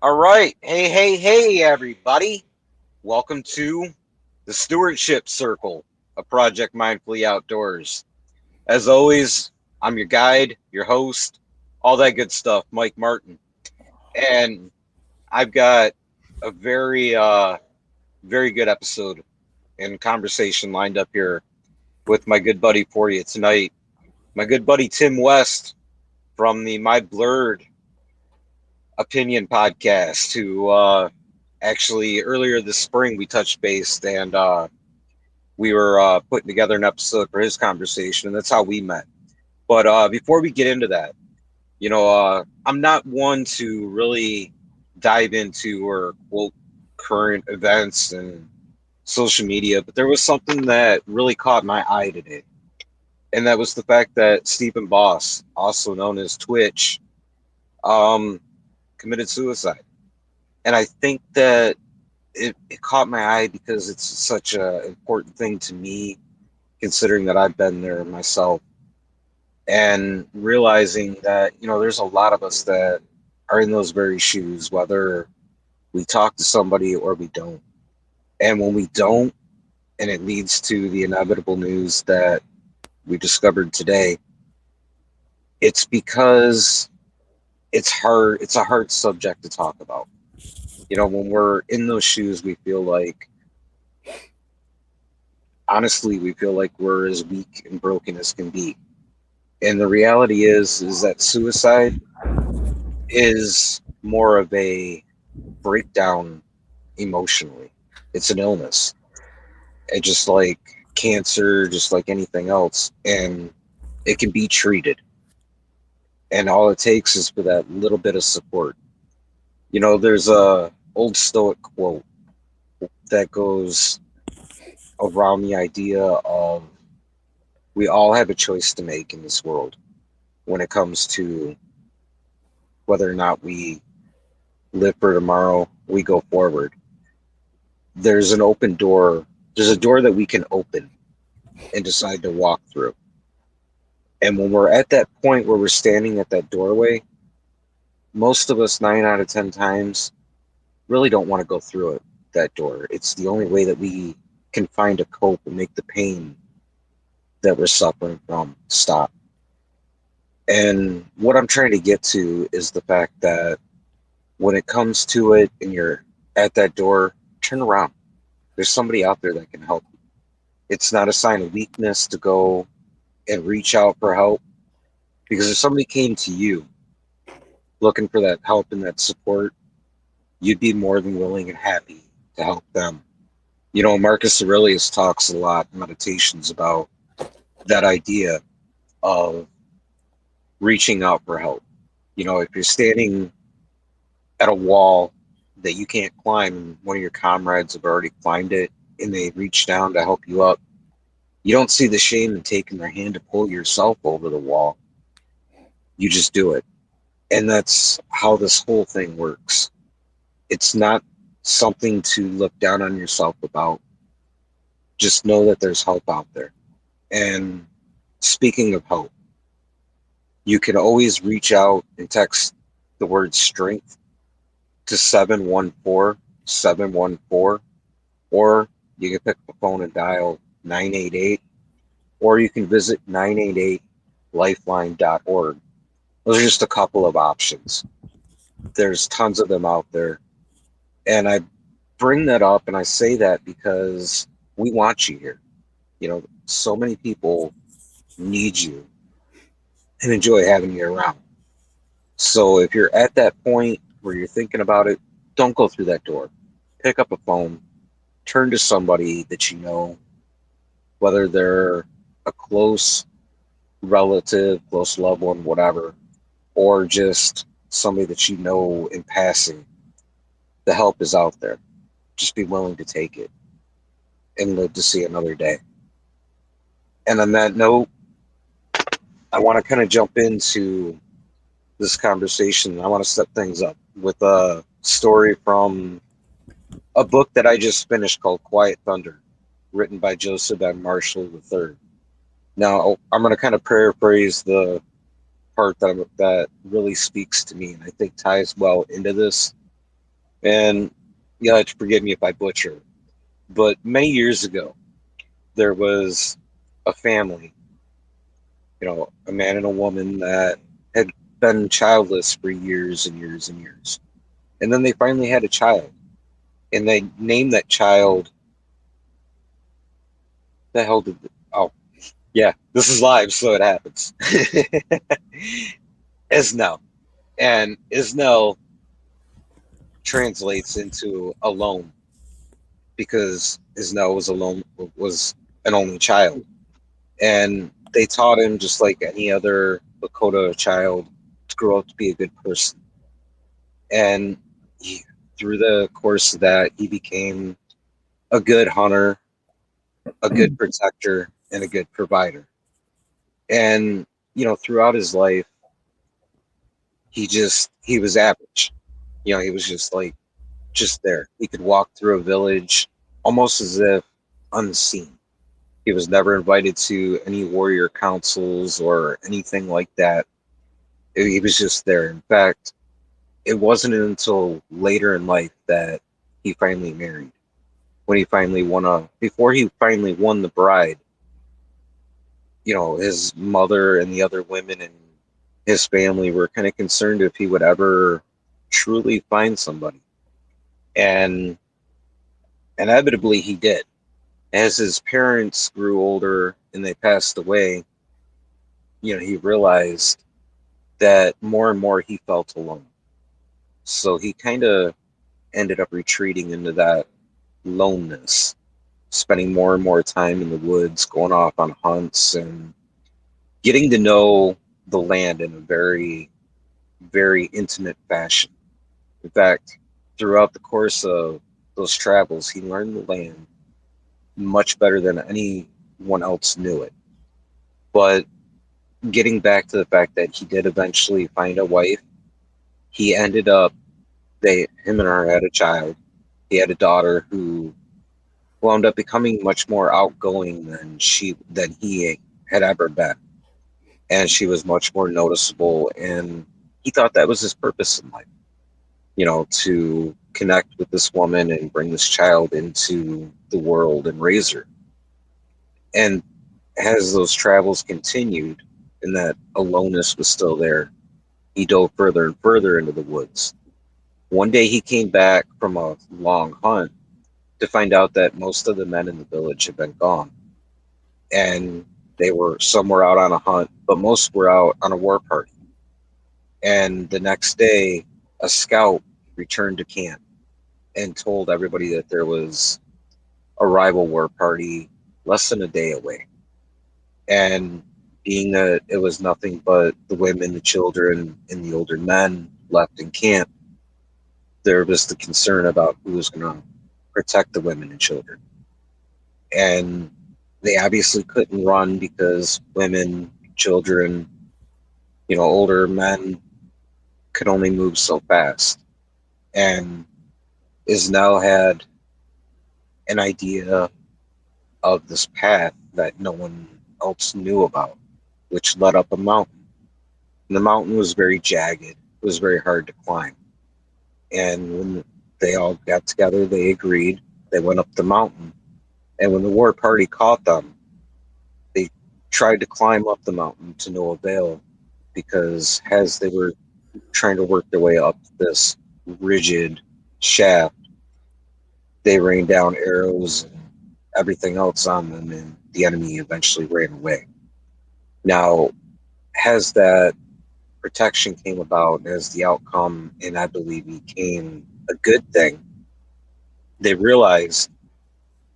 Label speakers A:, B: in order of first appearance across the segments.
A: All right. Hey, everybody. Welcome to the Stewardship Circle, a Project Mindfully Outdoors. As always, I'm your guide, your host, all that good stuff, Mike Martin. And I've got a very good episode and conversation lined up here with my good buddy for you tonight. My good buddy Tim West from the My Blurred Opinion podcast, who actually earlier this spring we touched base and we were putting together an episode for his conversation, and that's how we met. But before we get into that, I'm not one to really dive into or quote current events and social media, but there was something that really caught my eye today, and that was the fact that Stephen Boss, also known as Twitch, um, committed suicide. And I think that it caught my eye because it's such a important thing to me, considering that I've been there myself, and realizing that there's a lot of us that are in those very shoes, whether we talk to somebody or we don't. And when we don't, and it leads to the inevitable news that we discovered today, it's because it's hard. It's a hard subject to talk about. When we're in those shoes, we feel like, honestly, we feel like we're as weak and broken as can be. And the reality is that suicide is more of a breakdown emotionally. It's an illness. It's just like cancer, just like anything else, and it can be treated. And all it takes is for that little bit of support. There's a old Stoic quote that goes around the idea of we all have a choice to make in this world when it comes to whether or not we live for tomorrow, we go forward. There's an open door. There's a door that we can open and decide to walk through. And when we're at that point where we're standing at that doorway, most of us, 9 out of 10 times, really don't want to go through that door. It's the only way that we can find a cope and make the pain that we're suffering from stop. And what I'm trying to get to is the fact that when it comes to it and you're at that door, turn around. There's somebody out there that can help you. It's not a sign of weakness to go and reach out for help, because if somebody came to you looking for that help and that support, you'd be more than willing and happy to help them. Marcus Aurelius talks a lot in meditations about that idea of reaching out for help. If you're standing at a wall that you can't climb and one of your comrades have already climbed it and they reach down to help you up, you don't see the shame in taking their hand to pull yourself over the wall. You just do it. And that's how this whole thing works. It's not something to look down on yourself about. Just know that there's help out there. And speaking of help, you can always reach out and text the word strength to 714-714, or you can pick up the phone and dial 988, or you can visit 988lifeline.org. Those are just a couple of options. There's tons of them out there. And I bring that up and I say that because we want you here. So many people need you and enjoy having you around. So if you're at that point where you're thinking about it, don't go through that door. Pick up a phone, turn to somebody that you know, whether they're a close relative, close loved one, whatever, or just somebody that you know in passing. The help is out there. Just be willing to take it and live to see another day. And on that note, I want to kind of jump into this conversation. I want to set things up with a story from a book that I just finished called Quiet Thunder, written by Joseph M. Marshall III. Now, I'm going to kind of paraphrase the part that really speaks to me and I think ties well into this. And you'll have to forgive me if I butcher, but many years ago, there was a family, a man and a woman that had been childless for years and years and years. And then they finally had a child, and they named that child, the hell did, oh, yeah, this is live, so it happens. Isnell. And Isnell translates into alone because Isnell was an only child. And they taught him, just like any other Lakota child, to grow up to be a good person. And through the course of that, he became a good hunter, a good protector, and a good provider. And throughout his life, he was average. He was just there. He could walk through a village almost as if unseen. He was never invited to any warrior councils or anything like that. He was just there. In fact, it wasn't until later in life that he finally married. When he finally before he finally won the bride, his mother and the other women in his family were kind of concerned if he would ever truly find somebody. And inevitably he did. As his parents grew older and they passed away, he realized that more and more he felt alone. So he kind of ended up retreating into that loneness, spending more and more time in the woods, going off on hunts and getting to know the land in a very, very intimate fashion. In fact, throughout the course of those travels, he learned the land much better than anyone else knew it. But getting back to the fact that he did eventually find a wife, he ended up, him and her had a child. He had a daughter who wound up becoming much more outgoing than he had ever been. And she was much more noticeable, and he thought that was his purpose in life, to connect with this woman and bring this child into the world and raise her. And as those travels continued and that aloneness was still there, he dove further and further into the woods. One day he came back from a long hunt to find out that most of the men in the village had been gone. And some were out on a hunt, but most were out on a war party. And the next day, a scout returned to camp and told everybody that there was a rival war party less than a day away. And being that it was nothing but the women, the children, and the older men left in camp, there was the concern about who was going to protect the women and children. And they obviously couldn't run because women, children, older men could only move so fast. And Isnell had an idea of this path that no one else knew about, which led up a mountain. And the mountain was very jagged. It was very hard to climb. And when they all got together, they agreed. They went up the mountain. And when the war party caught them, they tried to climb up the mountain to no avail, because as they were trying to work their way up this rigid shaft, they rained down arrows and everything else on them, and the enemy eventually ran away. Now, as that protection came about, as the outcome, and I believe became a good thing, they realized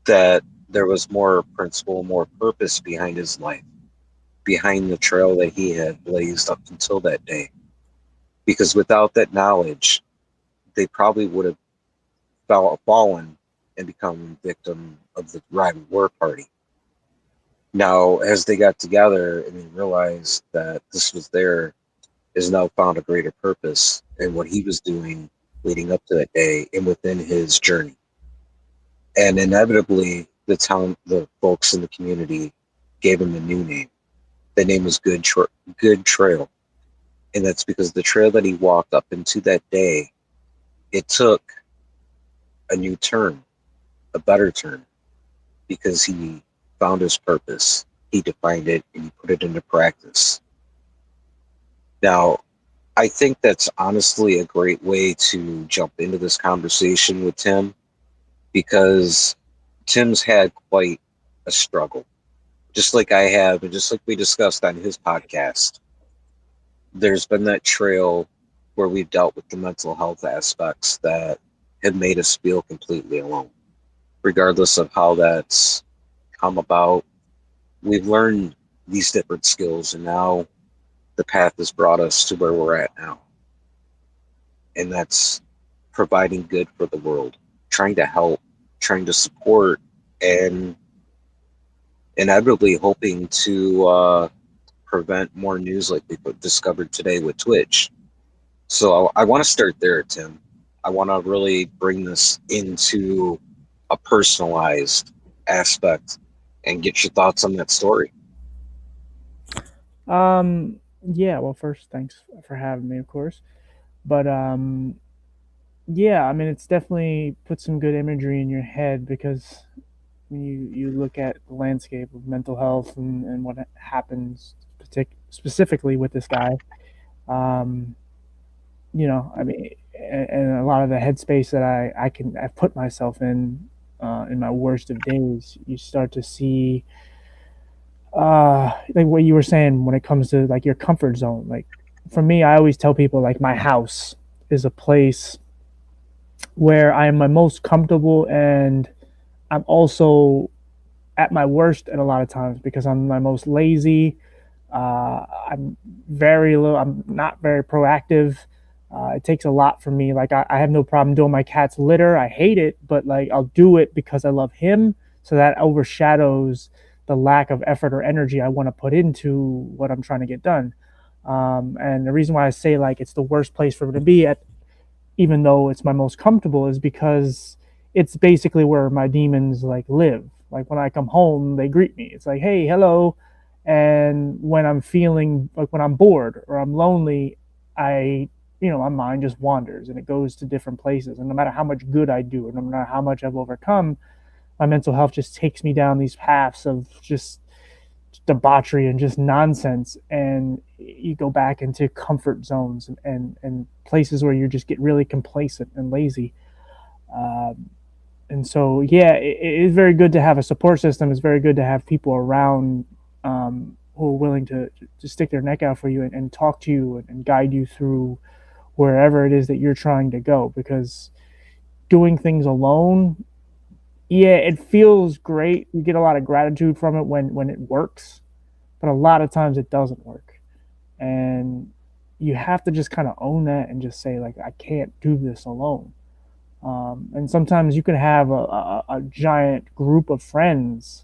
A: that there was more principle, more purpose behind his life, behind the trail that he had blazed up until that day. Because without that knowledge, they probably would have fallen and become victim of the rival war party. Now, as they got together and they realized that this was is now found a greater purpose in what he was doing leading up to that day and within his journey. And inevitably, the folks in the community gave him a new name. The name was Good Trail. And that's because the trail that he walked up into that day, it took a new turn, a better turn, because he found his purpose. He defined it and he put it into practice. Now, I think that's honestly a great way to jump into this conversation with Tim because Tim's had quite a struggle, just like I have, and just like we discussed on his podcast. There's been that trail where we've dealt with the mental health aspects that have made us feel completely alone, regardless of how that's come about. We've learned these different skills, and now the path has brought us to where we're at now. And that's providing good for the world, trying to help, trying to support, and inevitably hoping to prevent more news like we discovered today with Twitch. So I want to start there, Tim. I want to really bring this into a personalized aspect and get your thoughts on that story.
B: Yeah, well, first, thanks for having me, of course. But yeah, I mean, it's definitely put some good imagery in your head because when you look at the landscape of mental health and what happens specifically with this guy, um, I mean, and a lot of the headspace that I've put myself in my worst of days, you start to see like what you were saying when it comes to like your comfort zone. Like for me, I always tell people like my house is a place where I am my most comfortable, and I'm also at my worst at a lot of times because I'm my most lazy. I'm very low. I'm not very proactive. It takes a lot for me. Like I have no problem doing my cat's litter. I hate it, but like I'll do it because I love him. So that overshadows the lack of effort or energy I want to put into what I'm trying to get done. And the reason why I say like it's the worst place for me to be at, even though it's my most comfortable, is because it's basically where my demons like live. Like when I come home, they greet me. It's like, hey, hello. And when I'm feeling like when I'm bored or I'm lonely, I, my mind just wanders and it goes to different places. And no matter how much good I do, or no matter how much I've overcome, my mental health just takes me down these paths of just debauchery and just nonsense, and you go back into comfort zones and places where you just get really complacent and lazy. And so yeah, it is very good to have a support system. It's very good to have people around who are willing to stick their neck out for you and talk to you and guide you through wherever it is that you're trying to go, because doing things alone, yeah, it feels great. You get a lot of gratitude from it when it works, but a lot of times it doesn't work. And you have to just kind of own that and just say like, I can't do this alone. And sometimes you can have a giant group of friends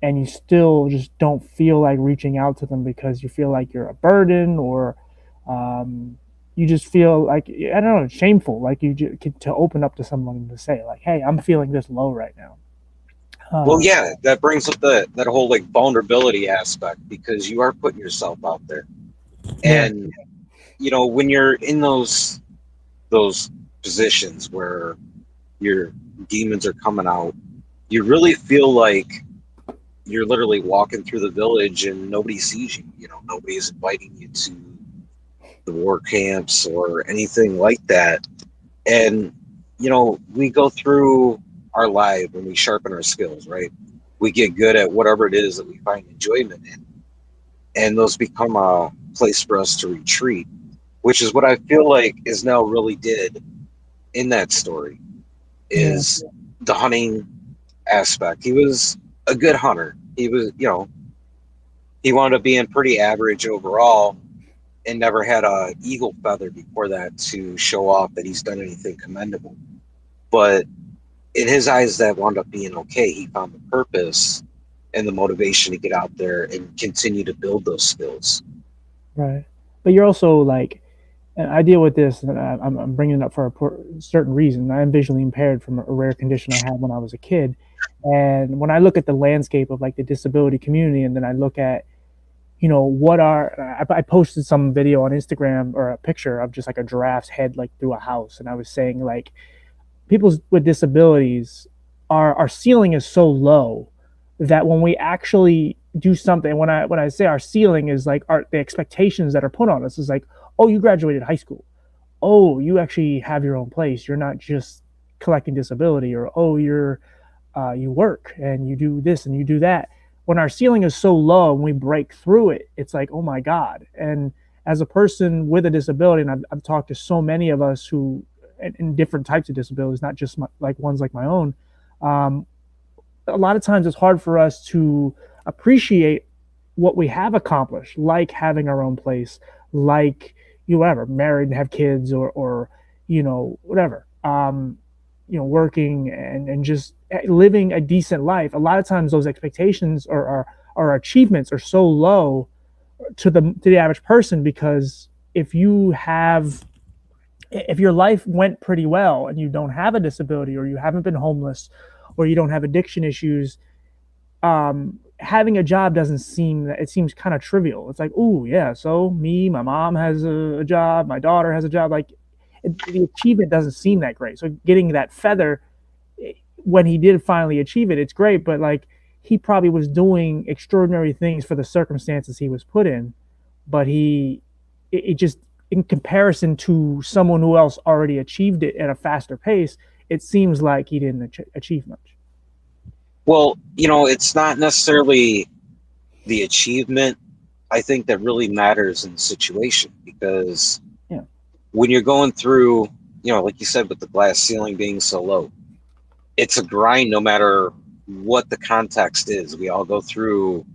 B: and you still just don't feel like reaching out to them because you feel like you're a burden, or um, you just feel like, I don't know, shameful, like to open up to someone to say like, hey, I'm feeling this low right now.
A: Well,
B: uh,
A: yeah, that brings up that whole like vulnerability aspect because you are putting yourself out there,
B: yeah,
A: and when you're in those positions where your demons are coming out, you really feel like you're literally walking through the village and nobody sees you. Nobody's inviting you to the war camps or anything like that. And we go through our life and we sharpen our skills, right? We get good at whatever it is that we find enjoyment in, and those become a place for us to retreat, which is what I feel like Isnell really did in that story.
B: yeah,
A: Is the hunting aspect. He was a good hunter. He was, he wound up being pretty average overall and never had a eagle feather before that to show off that he's done anything commendable. But in his eyes, that wound up being okay. He found the purpose and the motivation to get out there and continue to build those skills.
B: right. But you're also like, and I deal with this, and I'm bringing it up for a certain reason. I am visually impaired from a rare condition I had when I was a kid. And when I look at the landscape of like the disability community, and then I look at, what I posted some video on Instagram or a picture of just like a giraffe's head like through a house. And I was saying like, people with disabilities, our ceiling is so low that when we actually do something, when I say our ceiling is like the expectations that are put on us is like, oh, you graduated high school, oh, you actually have your own place, you're not just collecting disability, or oh, you work and you do this and you do that. When our ceiling is so low and we break through it, it's like, oh my God. And as a person with a disability, and I've talked to so many of us who, in different types of disabilities, not just like ones like my own, um, a lot of times it's hard for us to appreciate what we have accomplished, like having our own place, like you whatever, married and have kids, or whatever, working and just living a decent life. A lot of times those expectations or our achievements are so low to the average person, because if you have if your life went pretty well and you don't have a disability, or you haven't been homeless, or you don't have addiction issues, having a job doesn't seem, it seems kind of trivial. It's like, oh yeah, so my mom has a job, my daughter has a job. Like the achievement doesn't seem that great. So getting that feather, when he did finally achieve it, it's great. But like, he probably was doing extraordinary things for the circumstances he was put in, but it just, in comparison to someone who else already achieved it at a faster pace, it seems like he didn't achieve much.
A: Well, it's not necessarily the achievement, I think, that really matters in the situation, because
B: Yeah.
A: when you're going through, like you said, with the glass ceiling being so low, it's a grind no matter what the context is. We all go through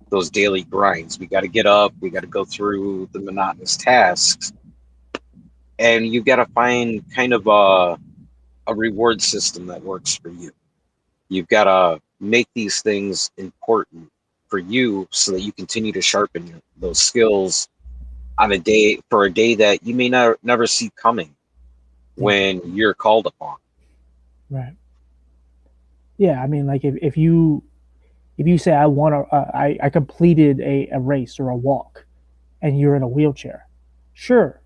A: those daily grinds. We got to get up, we got to go through the monotonous tasks, and you got to find kind of a reward system that works for you. You've got to make these things important for you so that you continue to sharpen those skills on a day that you may never see coming
B: Yeah.
A: when you're called upon.
B: Right. Yeah. I mean, like if you say I want to, I completed a race or a walk, and you're in a wheelchair, sure.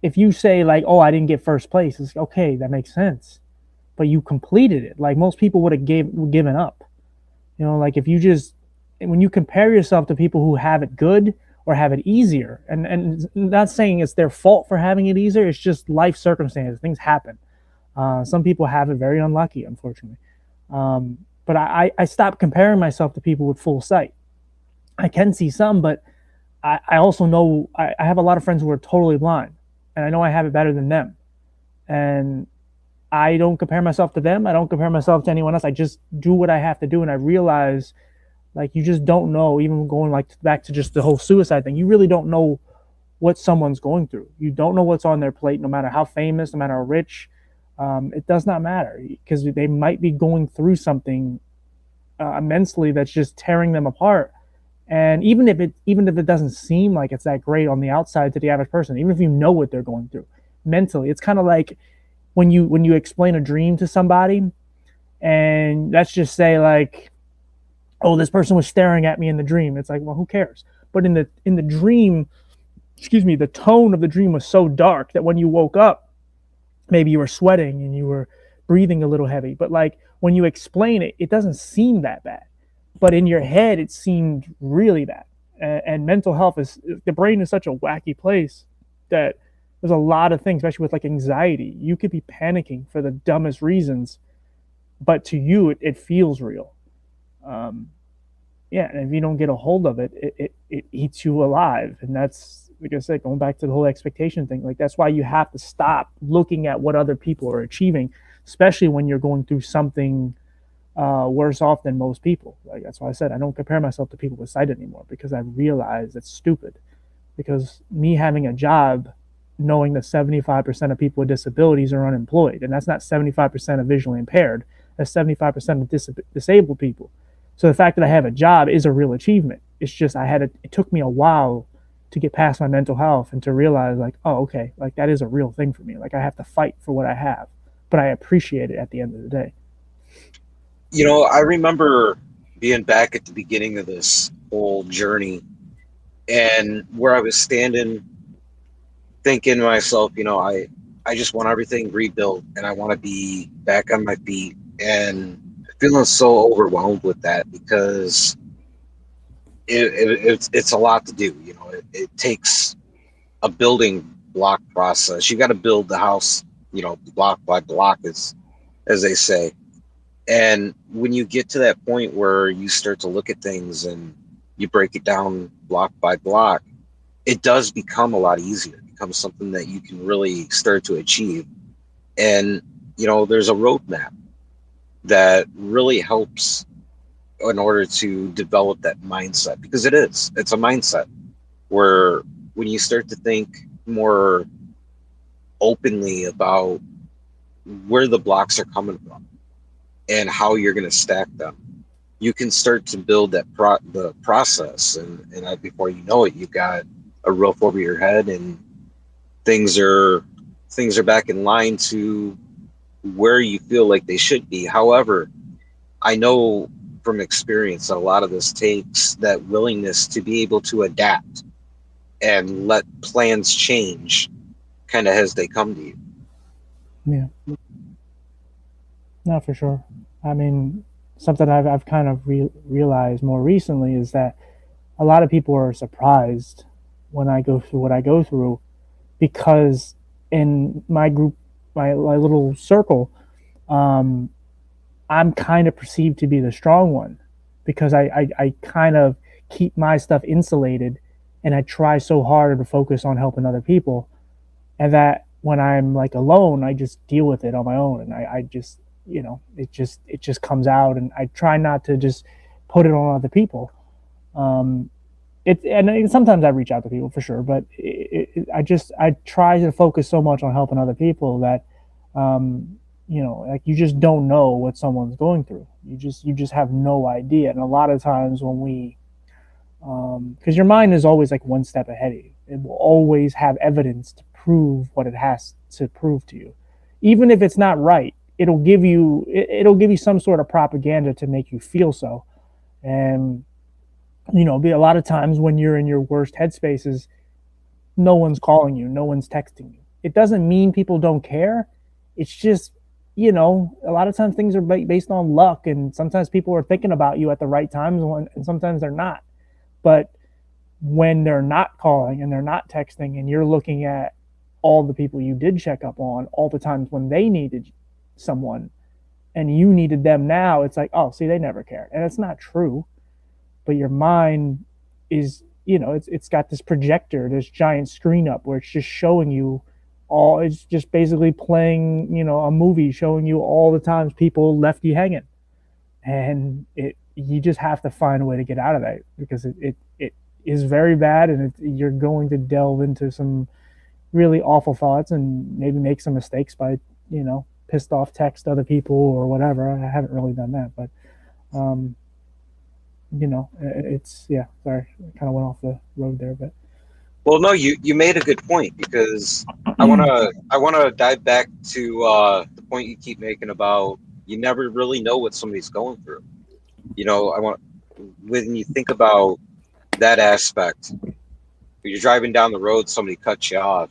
B: If you say like, oh, I didn't get first place, it's okay, that makes sense. But you completed it. Like most people would have given up. Like if you just, when you compare yourself to people who have it good or have it easier, and not saying it's their fault for having it easier, it's just life circumstances, things happen. Some people have it very unlucky, unfortunately. But I stopped comparing myself to people with full sight. I can see some, but I also know I have a lot of friends who are totally blind, and I know I have it better than them. And I don't compare myself to them. I don't compare myself to anyone else. I just do what I have to do, and I realize, like, you just don't know. Even going like back to just the whole suicide thing, you really don't know what someone's going through. You don't know what's on their plate, no matter how famous, no matter how rich. It does not matter, because they might be going through something immensely that's just tearing them apart. And even if it doesn't seem like it's that great on the outside to the average person, even if you know what they're going through mentally, it's kind of like when you explain a dream to somebody, and let's just say like, oh, this person was staring at me in the dream. It's like, well, who cares? But in the dream, excuse me, the tone of the dream was so dark that when you woke up, maybe you were sweating and you were breathing a little heavy. But like when you explain it, it doesn't seem that bad. But in your head, it seemed really bad. And mental health is, the brain is such a wacky place that there's a lot of things, especially with like anxiety. You could be panicking for the dumbest reasons, but to you, it feels real. Um, yeah, and if you don't get a hold of it, it eats you alive. And that's, like I said, going back to the whole expectation thing. Like that's why you have to stop looking at what other people are achieving, especially when you're going through something worse off than most people. Like that's why I said I don't compare myself to people with sight anymore, because I realize it's stupid. Because me having a job, knowing that 75% of people with disabilities are unemployed, and that's not 75% of visually impaired, that's 75% of disabled people. So the fact that I have a job is a real achievement. It's just it took me a while to get past my mental health and to realize like, oh, okay, like that is a real thing for me. Like I have to fight for what I have, but I appreciate it at the end of the day.
A: I remember being back at the beginning of this whole journey, and where I was standing thinking to myself, I just want everything rebuilt, and I want to be back on my feet. And feeling so overwhelmed with that because it's a lot to do. You know, it takes a building block process. You got to build the house, block by block, as they say. And when you get to that point where you start to look at things and you break it down block by block, it does become a lot easier. It becomes something that you can really start to achieve. And, there's a roadmap that really helps in order to develop that mindset because it's a mindset where when you start to think more openly about where the blocks are coming from and how you're going to stack them, you can start to build the process, and before you know it, you've got a roof over your head, and things are things are back in line to where you feel like they should be. However, I know from experience that a lot of this takes that willingness to be able to adapt and let plans change kind of as they come to you.
B: Yeah, not for sure. I mean, something I've kind of realized more recently is that a lot of people are surprised when I go through what I go through because in my group, my little circle, um, I'm kind of perceived to be the strong one because I kind of keep my stuff insulated and I try so hard to focus on helping other people. And that when I'm like alone, I just deal with it on my own. And I just, it just comes out and I try not to just put it on other people. Um, and sometimes I reach out to people for sure, but I try to focus so much on helping other people that like you just don't know what someone's going through. You just have no idea. And a lot of times when we because your mind is always like one step ahead of you. It will always have evidence to prove what it has to prove to you, even if it's not right. It'll give you some sort of propaganda to make you feel so. And be a lot of times when you're in your worst headspaces, no one's calling you, no one's texting you. It doesn't mean people don't care. It's just a lot of times things are based on luck, and sometimes people are thinking about you at the right times, and sometimes they're not. But when they're not calling and they're not texting, and you're looking at all the people you did check up on, all the times when they needed someone and you needed them now, it's like, oh, see, they never cared. And it's not true. But your mind is, it's got this projector, this giant screen up where it's just showing you it's just basically playing, a movie showing you all the times people left you hanging. And you just have to find a way to get out of that because it is very bad, and you're going to delve into some really awful thoughts and maybe make some mistakes by pissed off text other people or whatever. I haven't really done that, but um, it's yeah. Sorry, I kind of went off the road there, but
A: Well, no, you made a good point because I wanna dive back to the point you keep making about you never really know what somebody's going through. I want when you think about that aspect, you're driving down the road, somebody cuts you off.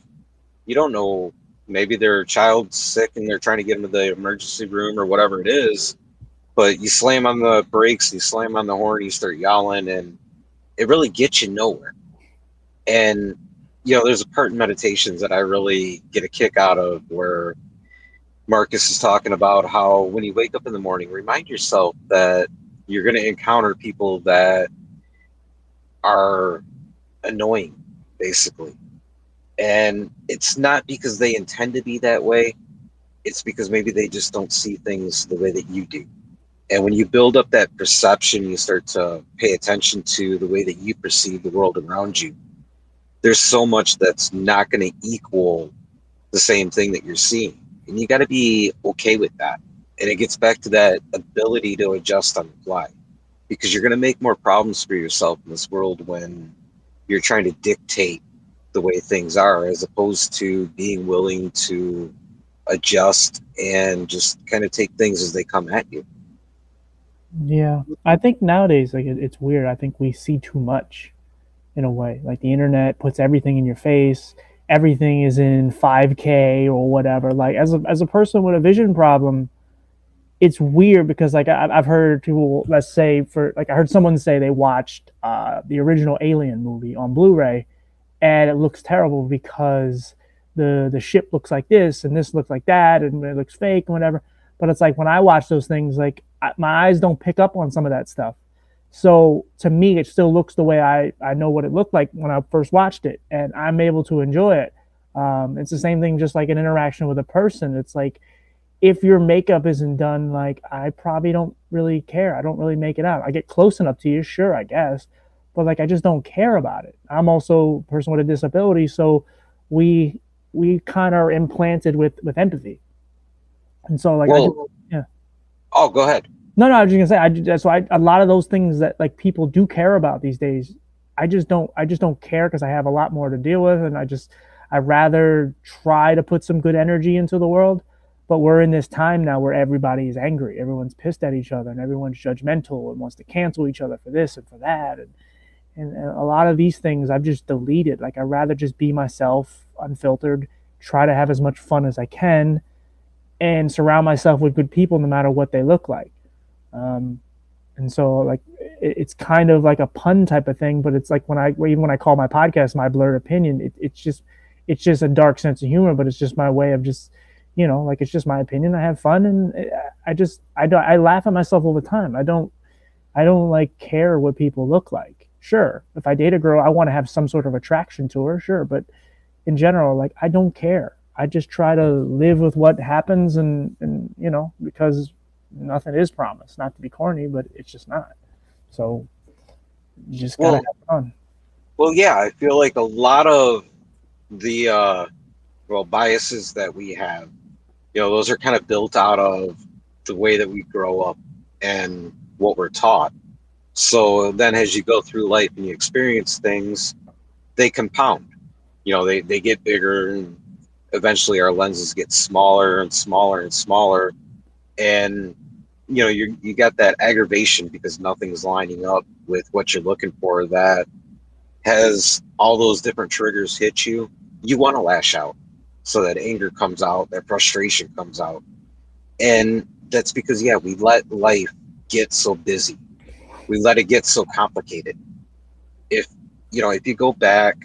A: You don't know, maybe their child's sick and they're trying to get them to the emergency room or whatever it is. But you slam on the brakes, you slam on the horn, you start yelling, and it really gets you nowhere. And there's a part in meditations that I really get a kick out of where Marcus is talking about how when you wake up in the morning, remind yourself that you're going to encounter people that are annoying, basically. And it's not because they intend to be that way, it's because maybe they just don't see things the way that you do. And when you build up that perception, you start to pay attention to the way that you perceive the world around you. There's so much that's not going to equal the same thing that you're seeing. And you got to be okay with that. And it gets back to that ability to adjust on the fly because you're going to make more problems for yourself in this world when you're trying to dictate the way things are as opposed to being willing to adjust and just kind of take things as they come at you.
B: yeah, I think nowadays like it's weird. I think we see too much in a way. Like the internet puts everything in your face. everything is in 5K or whatever. Like as a person with a vision problem, it's weird because like I've heard people, let's say for like I heard someone say they watched the original Alien movie on Blu-ray and it looks terrible because the ship looks like this looks like that and it looks fake and whatever. But it's like when I watch those things, like my eyes don't pick up on some of that stuff. So to me, it still looks the way I know what it looked like when I first watched it, and I'm able to enjoy it. It's the same thing, just like an interaction with a person. It's like if your makeup isn't done, like I probably don't really care. I don't really make it out. I get close enough to you, sure, I guess, but like I just don't care about it. I'm also a person with a disability, so we we kind of are implanted with empathy, and so like I just
A: Well,
B: yeah.
A: oh, go ahead.
B: No, no, I was just gonna say that's why a lot of those things that like people do care about these days. I just don't care because I have a lot more to deal with, and I rather try to put some good energy into the world. But we're in this time now where everybody is angry, everyone's pissed at each other, and everyone's judgmental and wants to cancel each other for this and for that, and a lot of these things I've just deleted. Like I'd rather just be myself, unfiltered, try to have as much fun as I can, and surround myself with good people no matter what they look like. Um, and so like it's kind of like a pun type of thing, but it's like even when I call my podcast my blurred opinion, it's just a dark sense of humor, but it's just my way of just like it's just my opinion. I have fun and I laugh at myself all the time. I don't like care what people look like. Sure, if I date a girl, I want to have some sort of attraction to her, sure, but in general, like I don't care. I just try to live with what happens, and because nothing is promised. Not to be corny, but it's just not. So you just gotta
A: Well,
B: have fun.
A: well, yeah, I feel like a lot of the biases that we have, those are kind of built out of the way that we grow up and what we're taught. So then as you go through life and you experience things, they compound. They get bigger and eventually our lenses get smaller and smaller and smaller. And you got that aggravation because nothing's lining up with what you're looking for, that has all those different triggers hit you. You want to lash out. So that anger comes out, that frustration comes out. And that's because, yeah, we let life get so busy. We let it get so complicated. If, if you go back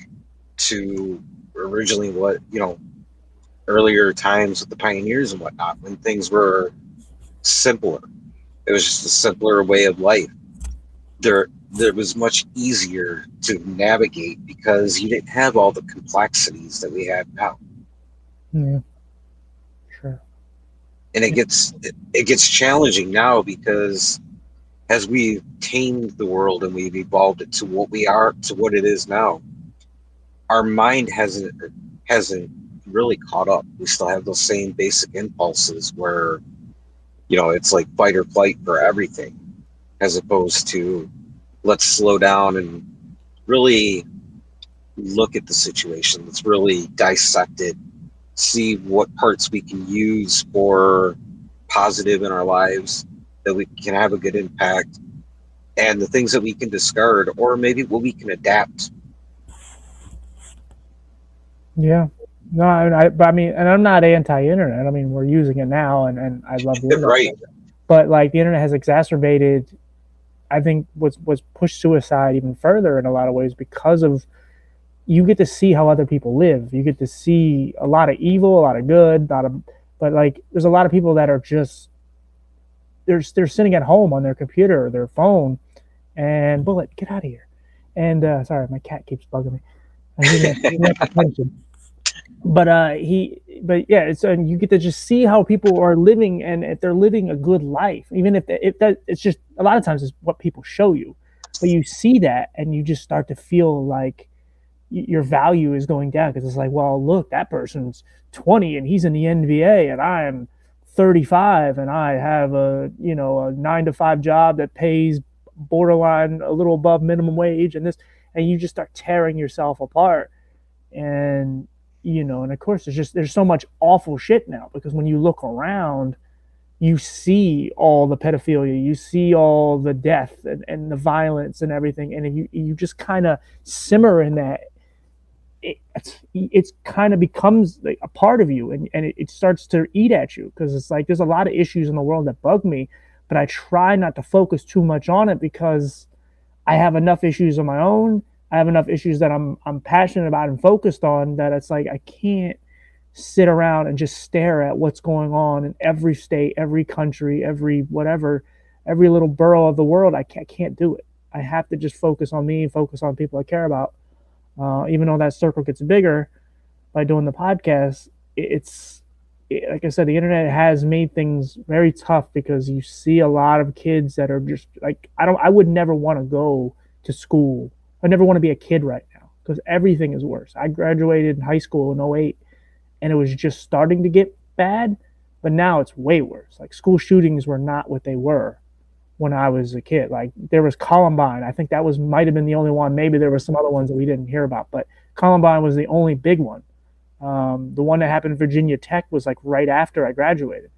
A: to originally earlier times with the pioneers and whatnot, when things were simpler, it was just a simpler way of life. There was much easier to navigate because you didn't have all the complexities that we have now.
B: Yeah, sure.
A: And
B: Yeah,
A: it gets challenging now because as we've tamed the world and we've evolved it to what we are, to what it is now, our mind hasn't really caught up. We still have those same basic impulses where it's like fight or flight for everything, as opposed to let's slow down and really look at the situation. Let's really dissect it, see what parts we can use for positive in our lives, that we can have a good impact, and the things that we can discard, or maybe what we can adapt.
B: yeah. No, but I mean, and I'm not anti-internet. I mean, we're using it now, and I love the internet.
A: Right.
B: But like the internet has exacerbated, I think, was pushed suicide even further in a lot of ways because of you get to see how other people live. You get to see a lot of evil, a lot of good, a lot of, but like there's a lot of people that are just they're sitting at home on their computer or their phone, and Bullet, get out of here. And sorry, my cat keeps bugging me. He wants attention. But yeah, it's and you get to just see how people are living, and if they're living a good life, even if that it's just a lot of times it's what people show you, but you see that and you just start to feel like your value is going down because it's like, well, look, that person's 20 and he's in the NBA and I am 35 and I have a 9 to 5 job that pays borderline a little above minimum wage and this, and you just start tearing yourself apart. And and of course there's so much awful shit now because when you look around, you see all the pedophilia, you see all the death and the violence and everything, and you just kind of simmer in that, it's kind of becomes like a part of you, and it starts to eat at you, because it's like there's a lot of issues in the world that bug me, but I try not to focus too much on it, because I have enough issues of my own. I have enough issues that I'm passionate about and focused on, that it's like I can't sit around and just stare at what's going on in every state, every country, every whatever, every little borough of the world. I can't do it. I have to just focus on me, focus on people I care about. Even though that circle gets bigger by doing the podcast, like I said, the internet has made things very tough, because you see a lot of kids that are just like, I would never want to go to school. I never want to be a kid right now, because everything is worse. I graduated in high school in '08, and it was just starting to get bad, but now it's way worse. Like, school shootings were not what they were when I was a kid. Like, there was Columbine. I think that was might have been the only one. Maybe there were some other ones that we didn't hear about, but Columbine was the only big one. The one that happened at Virginia Tech was like right after I graduated.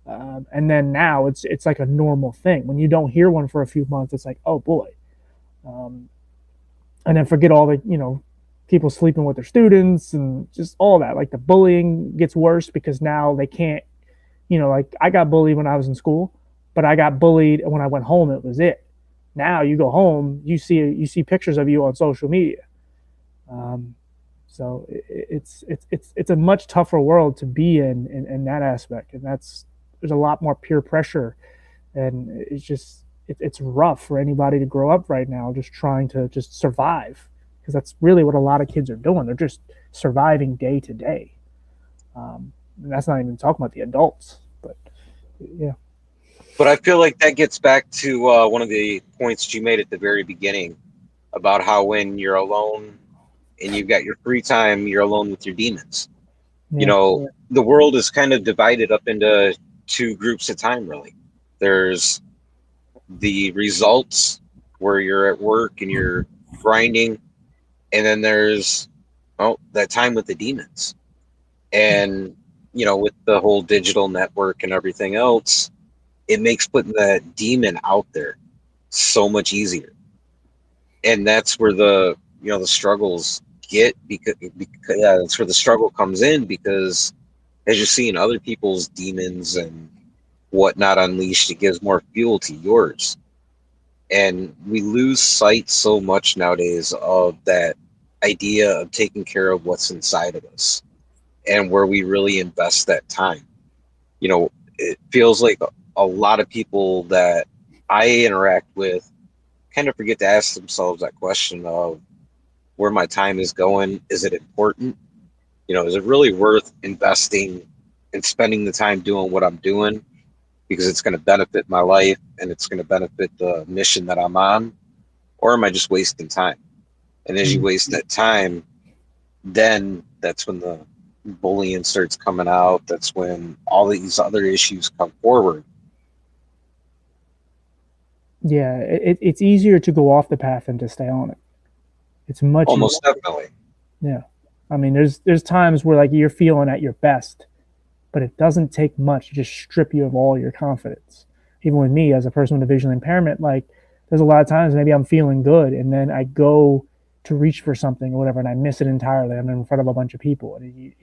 B: And then now it's like a normal thing. When you don't hear one for a few months, it's like, oh boy. Um, and then forget all the, people sleeping with their students and just all that. Like, the bullying gets worse, because now they can't, like, I got bullied when I was in school, but I got bullied when I went home. It was it. Now you go home, you see pictures of you on social media. Um, so it's a much tougher world to be in that aspect, and there's a lot more peer pressure, and it's rough for anybody to grow up right now just trying to just survive, because that's really what a lot of kids are doing. They're just surviving day to day. And that's not even talking about the adults, but yeah.
A: But I feel like that gets back to one of the points you made at the very beginning about how when you're alone and you've got your free time, you're alone with your demons. You
B: Yeah,
A: know, the world is kind of divided up into two groups at a time, really. There's the results where you're at work and you're grinding, and then there's that time with the demons. And with the whole digital network and everything else, it makes putting that demon out there so much easier. And that's where the struggles get, because that's where the struggle comes in, because as you're seeing other people's demons and whatnot unleashed, it gives more fuel to yours. And we lose sight so much nowadays of that idea of taking care of what's inside of us and where we really invest that time. It feels like a lot of people that I interact with kind of forget to ask themselves that question of where my time is going. Is it important? Is it really worth investing and spending the time doing what I'm doing, because it's going to benefit my life and it's going to benefit the mission that I'm on? Or am I just wasting time? And as you waste that time, then that's when the bullying starts coming out. That's when all these other issues come forward.
B: yeah. It's easier to go off the path than to stay on it. It's much easier.
A: Almost definitely.
B: Yeah. I mean, there's times where like you're feeling at your best, but it doesn't take much to just strip you of all your confidence. Even with me as a person with a visual impairment, like, there's a lot of times maybe I'm feeling good, and then I go to reach for something or whatever, and I miss it entirely. I'm in front of a bunch of people, and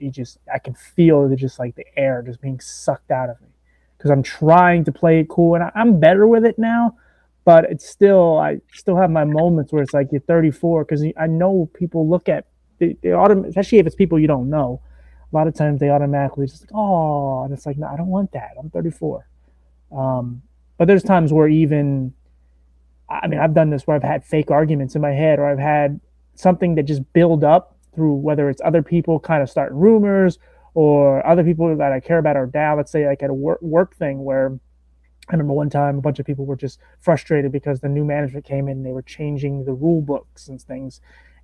B: I can feel it, just like the air just being sucked out of me, because I'm trying to play it cool, and I'm better with it now. But I still have my moments where it's like, you're 34, because I know people look at especially if it's people you don't know. A lot of times they automatically just like, oh, and it's like, no, I don't want that. I'm 34. But there's times where even, I mean, I've done this where I've had fake arguments in my head, or I've had something that just build up through, whether it's other people kind of starting rumors, or other people that I care about are down. Let's say like at a work thing where I remember one time a bunch of people were just frustrated because the new management came in and they were changing the rule books and things.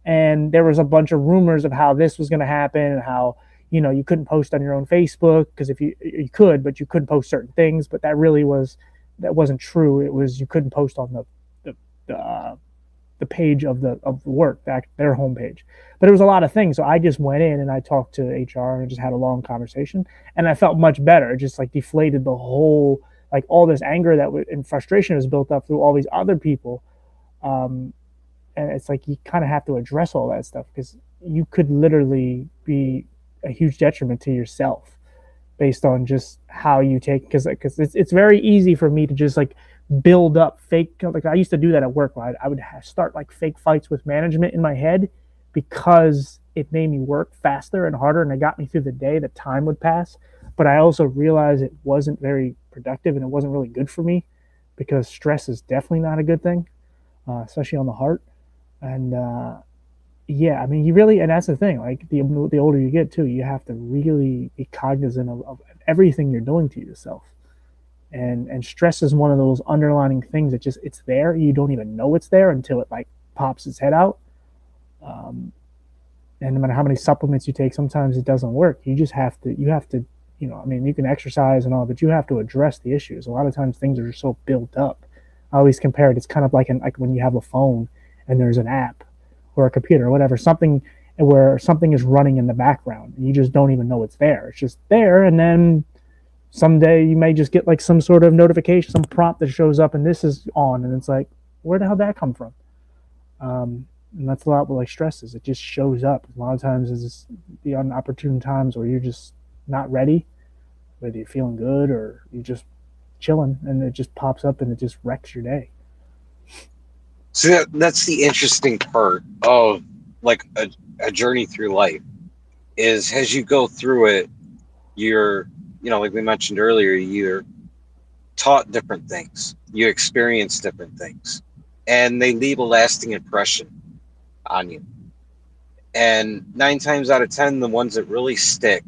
B: And there was a bunch of rumors of how this was going to happen, and how, you couldn't post on your own Facebook, because if you could, but you couldn't post certain things. But that wasn't true. It was, you couldn't post on the page of the work, their homepage. But it was a lot of things. So I just went in and I talked to HR and just had a long conversation, and I felt much better. It just like deflated the whole, like, all this anger and frustration was built up through all these other people. and it's like you kind of have to address all that stuff because you could literally be a huge detriment to yourself based on just how you take because it's very easy for me to just like build up fake like I used to do that at work where I would start like fake fights with management in my head because it made me work faster and harder and it got me through the day. The time would pass, but I also realized it wasn't very productive and it wasn't really good for me because stress is definitely not a good thing, especially on the heart. And yeah, I mean, you really, and that's the thing. Like the older you get too, you have to really be cognizant of everything you're doing to yourself. And stress is one of those underlining things that just it's there. You don't even know it's there until it like pops its head out. Um, and no matter how many supplements you take, sometimes it doesn't work. You have to, I mean, you can exercise and all, but you have to address the issues. A lot of times things are so built up. I always compare it. It's kind of like when you have a phone and there's an app or a computer or whatever, something where something is running in the background and you just don't even know it's there. It's just there. And then someday you may just get like some sort of notification, some prompt that shows up and this is on. And it's like, where the hell did that come from? And that's a lot with like stresses. It just shows up. A lot of times it's the unopportune times where you're just not ready, whether you're feeling good or you're just chilling and it just pops up and it just wrecks your day.
A: So that's the interesting part of like a journey through life is as you go through it, you're, like we mentioned earlier, you're taught different things, you experience different things, and they leave a lasting impression on you. And 9 times out of 10, the ones that really stick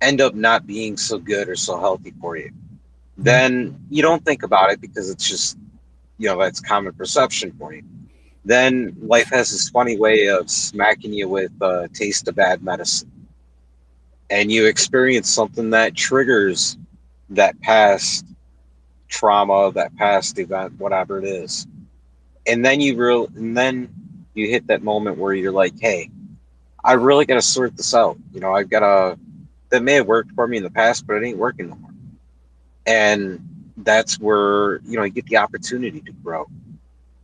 A: end up not being so good or so healthy for you. Then you don't think about it because it's just, that's common perception for you. Then life has this funny way of smacking you with a taste of bad medicine. And you experience something that triggers that past trauma, that past event, whatever it is. And then you hit that moment where you're like, hey, I really got to sort this out. I've got to, that may have worked for me in the past, but it ain't working no more. And that's where, you get the opportunity to grow,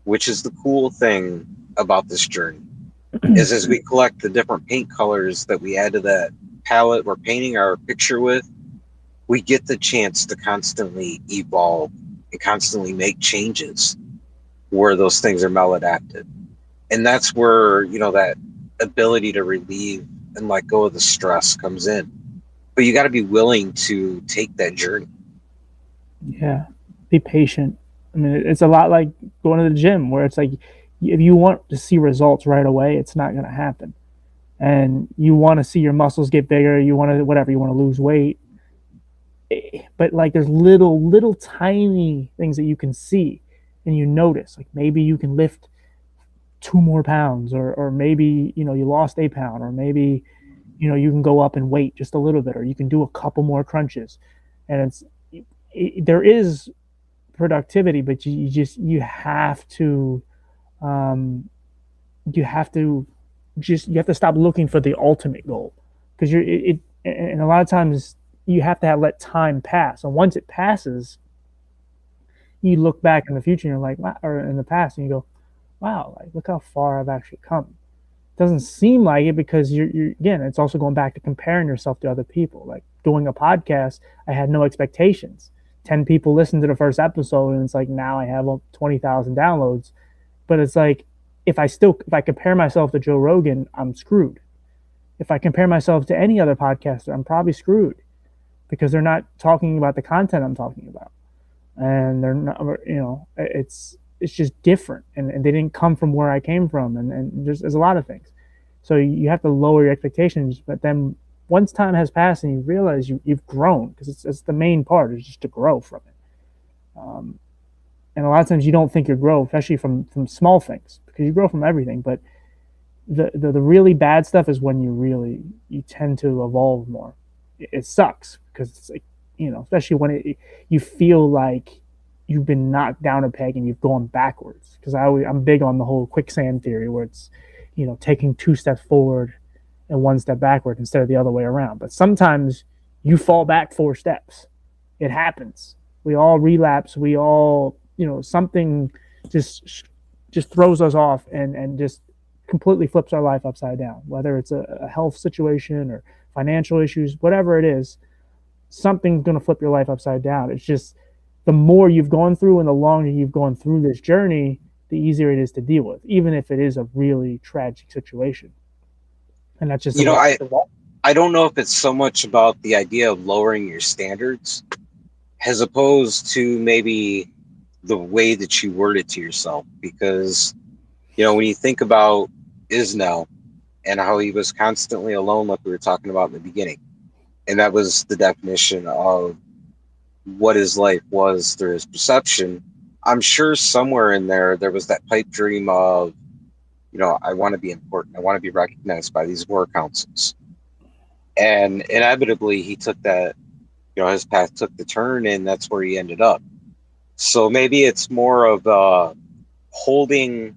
A: which is the cool thing about this journey is as we collect the different paint colors that we add to that palette we're painting our picture with, we get the chance to constantly evolve and constantly make changes where those things are maladapted. And that's where, that ability to relieve and let go of the stress comes in. But you got to be willing to take that journey.
B: Yeah, be patient. I mean, it's a lot like going to the gym where it's like if you want to see results right away, it's not going to happen. And you want to see your muscles get bigger, you want to whatever, you want to lose weight. But like there's little tiny things that you can see and you notice. Like maybe you can lift 2 more pounds or maybe, you lost a pound or maybe, you can go up in weight just a little bit or you can do a couple more crunches. And there is productivity, but you have to you have to stop looking for the ultimate goal because and a lot of times you have to let time pass, and once it passes you look back in the future and you're like, wow, or in the past and you go, wow, like look how far I've actually come. It doesn't seem like it because you're again, it's also going back to comparing yourself to other people. Like doing a podcast, I had no expectations. 10 people listened to the first episode and it's like now I have 20,000 downloads. But it's like if I compare myself to Joe Rogan, I'm screwed. If I compare myself to any other podcaster, I'm probably screwed because they're not talking about the content I'm talking about. And they're not, it's just different. And they didn't come from where I came from. And there's a lot of things. So you have to lower your expectations. But then once time has passed and you realize you've grown, because it's the main part is just to grow from it. And a lot of times you don't think you grow, especially from small things, because you grow from everything. But the really bad stuff is when you tend to evolve more. It sucks because it's like, especially when you feel like you've been knocked down a peg and you've gone backwards. Because I'm big on the whole quicksand theory where it's, taking 2 steps forward and 1 step backward instead of the other way around. But sometimes you fall back 4 steps. It happens. We all relapse. We all, something just just throws us off and just completely flips our life upside down, whether it's a health situation or financial issues, whatever it is, something's going to flip your life upside down. It's just the more you've gone through and the longer you've gone through this journey, the easier it is to deal with, even if it is a really tragic situation. And that's just the
A: You know,
B: way.
A: I don't know if it's so much about the idea of lowering your standards as opposed to maybe the way that you word it to yourself. Because, when you think about Isnell and how he was constantly alone, like we were talking about in the beginning, and that was the definition of what his life was through his perception. I'm sure somewhere in there was that pipe dream of, I want to be important. I want to be recognized by these war councils. And inevitably, he took that, his path took the turn, and that's where he ended up. So maybe it's more of holding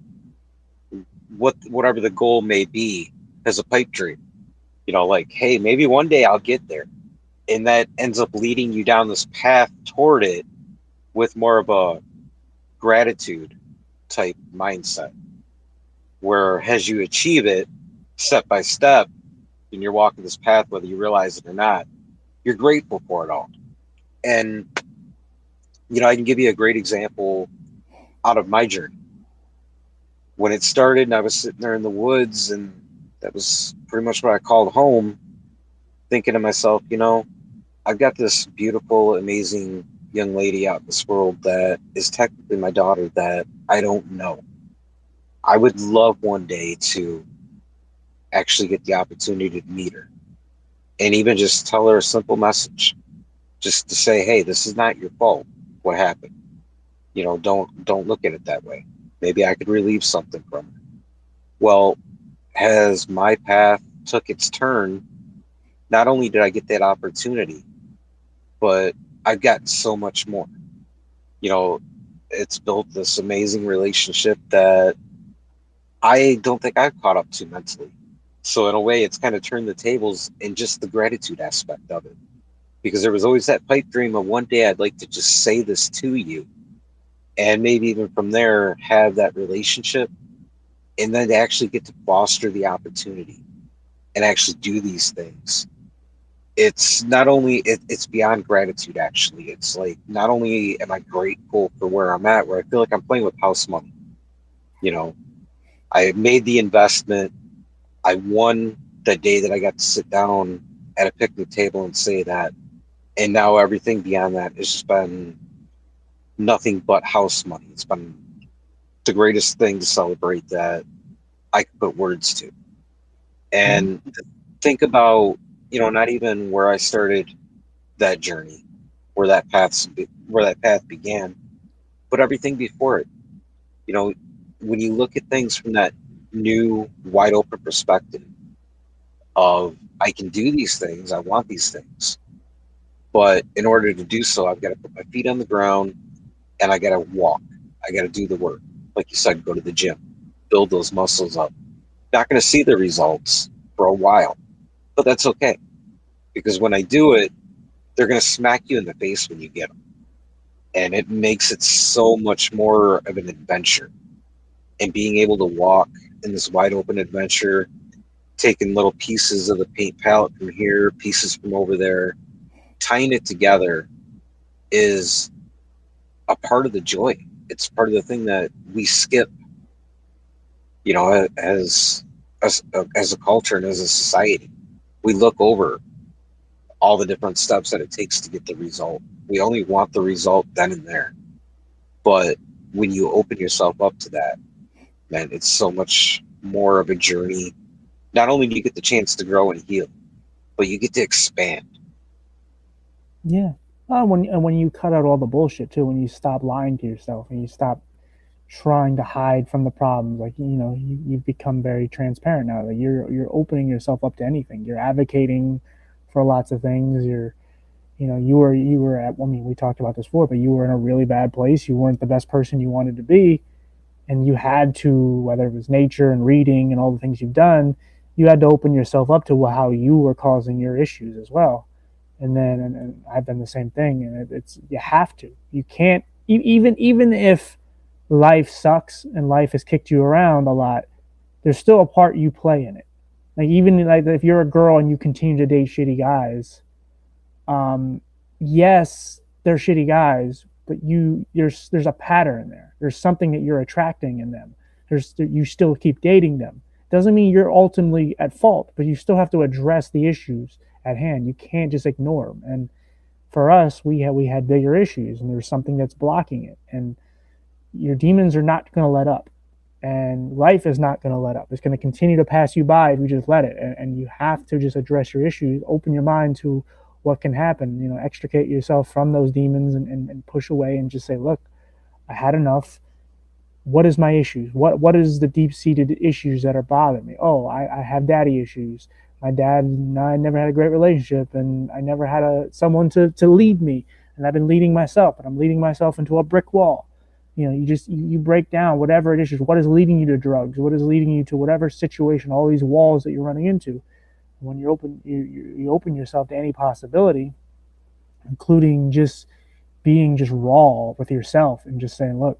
A: whatever the goal may be as a pipe dream. Like, hey, maybe one day I'll get there. And that ends up leading you down this path toward it with more of a gratitude type mindset, where as you achieve it step by step and you're walking this path, whether you realize it or not, you're grateful for it all. And, I can give you a great example out of my journey. When it started and I was sitting there in the woods, and that was pretty much what I called home, thinking to myself, I've got this beautiful, amazing young lady out in this world that is technically my daughter that I don't know. I would love one day to actually get the opportunity to meet her and even just tell her a simple message, just to say, hey, this is not your fault. What happened? Don't look at it that way. Maybe I could relieve something from her. Well, as my path took its turn, not only did I get that opportunity, but I've gotten so much more. You know, it's built this amazing relationship that I don't think I've caught up to mentally. So in a way, it's kind of turned the tables in just the gratitude aspect of it. Because there was always that pipe dream of one day I'd like to just say this to you. And maybe even from there, have that relationship and then to actually get to foster the opportunity and actually do these things. It's not only it's beyond gratitude. Actually, it's like not only am I grateful for where I'm at, where I feel like I'm playing with house money. You know, I made the investment. I won the day that I got to sit down at a picnic table and say that, and now everything beyond that has just been nothing but house money. It's been the greatest thing to celebrate that I could put words to. And think about, not even where I started that journey, where that path began, but everything before it. You know, when you look at things from that new, wide open perspective of I can do these things, I want these things, but in order to do so, I've got to put my feet on the ground and I got to walk. I got to do the work. Like you said, go to the gym, build those muscles up. Not going to see the results for a while, but that's okay because when I do it, they're going to smack you in the face when you get them. And it makes it so much more of an adventure. And being able to walk in this wide open adventure, taking little pieces of the paint palette from here, pieces from over there, tying it together is a part of the joy. It's part of the thing that we skip, as a culture and as a society. We look over all the different steps that it takes to get the result. We only want the result then and there. But when you open yourself up to that, man, it's so much more of a journey. Not only do you get the chance to grow and heal, but you get to expand.
B: Yeah. When you cut out all the bullshit too, when you stop lying to yourself and you stop trying to hide from the problems, like you've become very transparent now. Like you're opening yourself up to anything. You're advocating for lots of things. You were at. I mean, we talked about this before, but you were in a really bad place. You weren't the best person you wanted to be, and you had to, whether it was nature and reading and all the things you've done, you had to open yourself up to how you were causing your issues as well. And I've done the same thing, and it's you have to. You can't even if life sucks and life has kicked you around a lot, there's still a part you play in it. Like even like if you're a girl and you continue to date shitty guys, um, yes, they're shitty guys, but there's a pattern there. There's something that you're attracting in them. You still keep dating them. Doesn't mean you're ultimately at fault, but you still have to address the issues at hand. You can't just ignore them. And for us, we had bigger issues, and there's something that's blocking it. And your demons are not going to let up, and life is not going to let up. It's going to continue to pass you by if you just let it. And you have to just address your issues, open your mind to what can happen. Extricate yourself from those demons and push away and just say, look, I had enough. What is my issues? What is the deep seated issues that are bothering me? Oh, I have daddy issues. My dad and I never had a great relationship, and I never had someone to lead me, and I've been leading myself, and I'm leading myself into a brick wall. You break down whatever it is. What is leading you to drugs? What is leading you to whatever situation? All these walls that you're running into. When you open yourself to any possibility, including just being just raw with yourself and just saying, look,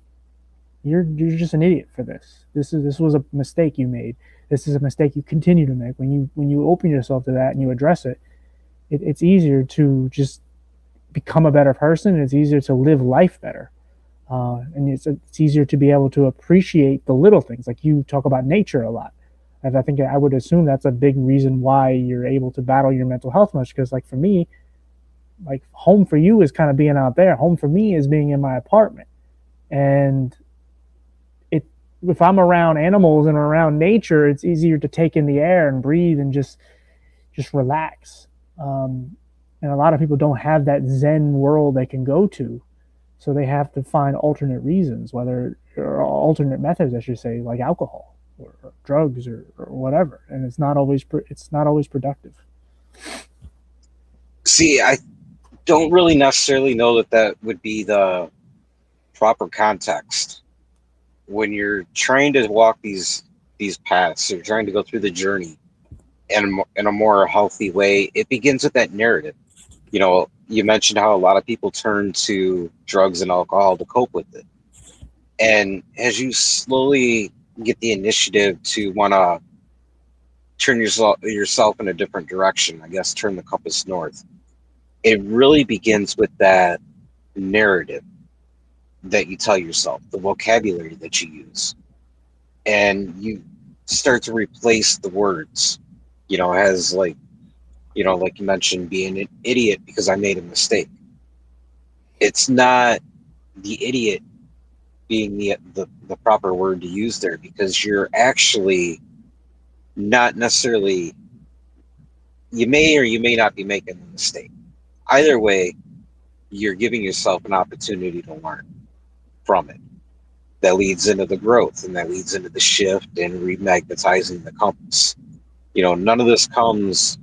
B: you're just an idiot for this. This was a mistake you made. This is a mistake you continue to make. When you open yourself to that and you address it, it's easier to just become a better person. And it's easier to live life better. And it's easier to be able to appreciate the little things. Like you talk about nature a lot. And I think I would assume that's a big reason why you're able to battle your mental health much. Because like for me, like home for you is kind of being out there. Home for me is being in my apartment. And it if I'm around animals and around nature, it's easier to take in the air and breathe and just relax. And a lot of people don't have that Zen world they can go to, so they have to find alternate reasons, whether or alternate methods, I should say, like alcohol or drugs or whatever. And it's not always productive.
A: See, I don't really necessarily know that that would be the proper context when you're trying to walk these paths. You're trying to go through the journey in a more healthy way. It begins with that narrative. You mentioned how a lot of people turn to drugs and alcohol to cope with it. And as you slowly get the initiative to want to turn yourself in a different direction, I guess turn the compass north, it really begins with that narrative that you tell yourself, the vocabulary that you use, and you start to replace the words. As like you mentioned, being an idiot because I made a mistake. It's not the idiot being the proper word to use there, because you're actually not necessarily, you may or you may not be making a mistake. Either way, you're giving yourself an opportunity to learn from it. That leads into the growth, and that leads into the shift and remagnetizing the compass. None of this comes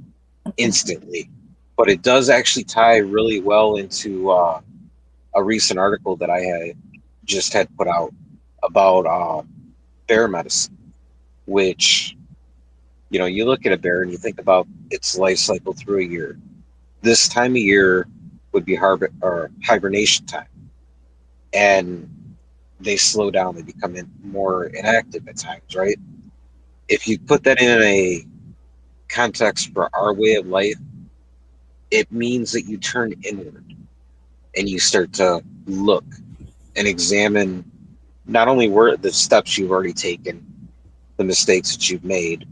A: instantly, but it does actually tie really well into a recent article that I had put out about bear medicine, which, you look at a bear and you think about its life cycle through a year. This time of year would be hibernation time, and they slow down, they become more inactive at times, right? If you put that in a context for our way of life, it means that you turn inward and you start to look and examine not only where the steps you've already taken, the mistakes that you've made,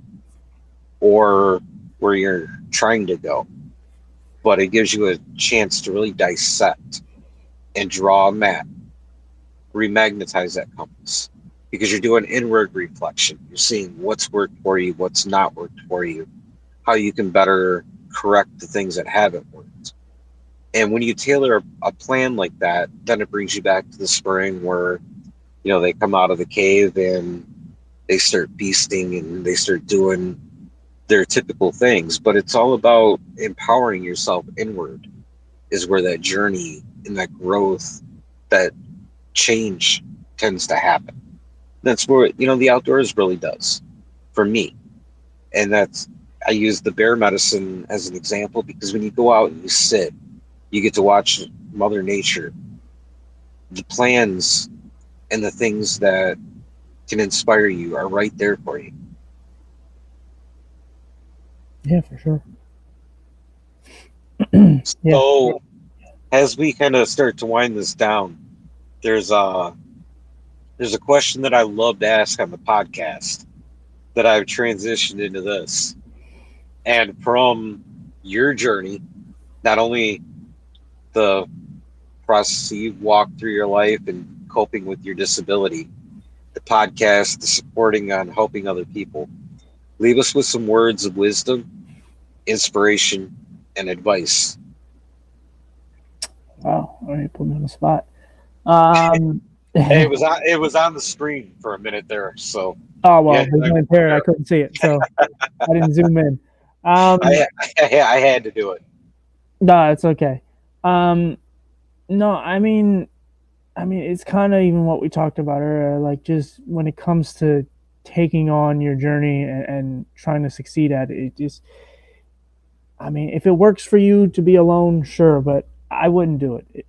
A: or where you're trying to go, but it gives you a chance to really dissect and draw a map, remagnetize that compass, because you're doing inward reflection. You're seeing what's worked for you, what's not worked for you, how you can better correct the things that haven't worked. And when you tailor a plan like that, then it brings you back to the spring where, they come out of the cave and they start feasting and they start doing their typical things. But it's all about empowering yourself inward, is where that journey and that growth, that change tends to happen. That's where, the outdoors really does for me. And I use the bear medicine as an example, because when you go out and you sit, you get to watch Mother Nature. The plans and the things that can inspire you are right there for you.
B: Yeah, for sure. Yeah.
A: So as we kind of start to wind this down, there's a there's a question that I love to ask on the podcast that I've transitioned into this. And from your journey, not only the process you've walked through your life and coping with your disability, the podcast, the supporting on helping other people, leave us with some words of wisdom, inspiration, and advice.
B: Wow. All right, put me on the spot. Um,
A: Hey,
B: oh
A: it was on the screen for a minute there, so yeah,
B: well, vision impaired. I couldn't see it, so I didn't zoom in. Um,
A: I I had to do it.
B: no, it's okay. Um, no, I mean, it's kind of even what we talked about earlier. Like, just when it comes to taking on your journey and trying to succeed at it, it just, I mean, if it works for you to be alone, sure, but I wouldn't do it.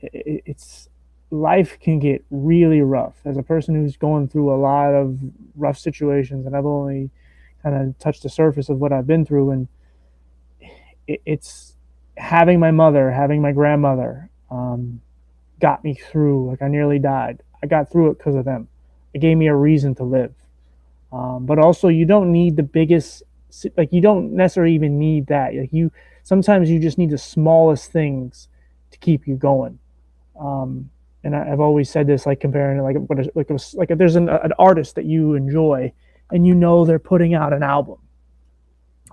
B: It's life can get really rough. As a person who's going through a lot of rough situations, and I've only kind of touched the surface of what I've been through, and it's having my mother, having my grandmother, got me through. Like, I nearly died. I got through it because of them. It gave me a reason to live. But also, you don't need the biggest. Like, you don't necessarily even need that. Like, you sometimes you just need the smallest things to keep you going. Um, and I've always said this, like comparing it, like if there's an artist that you enjoy, and you know they're putting out an album,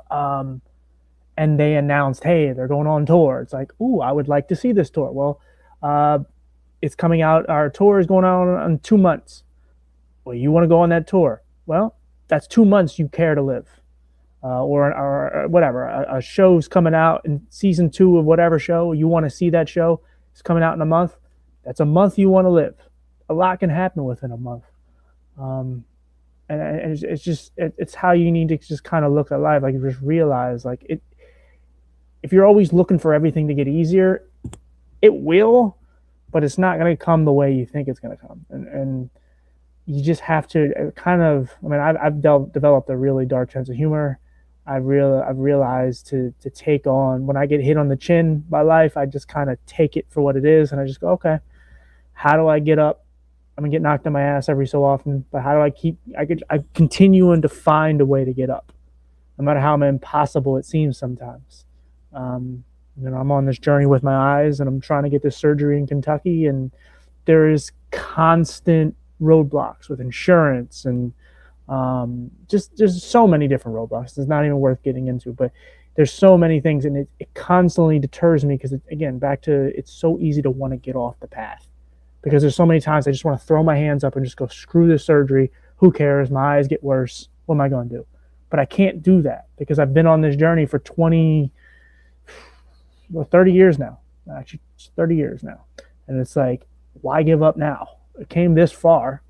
B: um, and they announced, hey, they're going on tour. It's like, ooh, I would like to see this tour. Well, uh, it's coming out. Our tour is going on in 2 months. Well, you want to go on that tour? Well, that's 2 months you care to live, or whatever. A show's coming out in season 2 of whatever show you want to see. That show is coming out in a month. That's a month you want to live. A lot can happen within a month, um, and it's just it's how you need to just kind of look at life. Like, you just realize, like, it. If you're always looking for everything to get easier, it will, but it's not going to come the way you think it's going to come. And you just have to kind of, I mean, I've developed a really dark sense of humor. I've realized to take on, when I get hit on the chin by life, I just kind of take it for what it is, and I just go, okay, how do I get up? I'm gonna get knocked on my ass every so often, but how do I continuing to find a way to get up, no matter how impossible it seems sometimes. Um, I'm on this journey with my eyes, and I'm trying to get this surgery in Kentucky, and there is constant roadblocks with insurance, and just there's so many different roadblocks. It's not even worth getting into, but there's so many things, and it constantly deters me because, again, back to, it's so easy to want to get off the path, because there's so many times I just want to throw my hands up and just go, screw this surgery. Who cares? My eyes get worse. What am I going to do? But I can't do that because I've been on this journey for 30 years now. Actually, 30 years now. And it's like, why give up now? It came this far.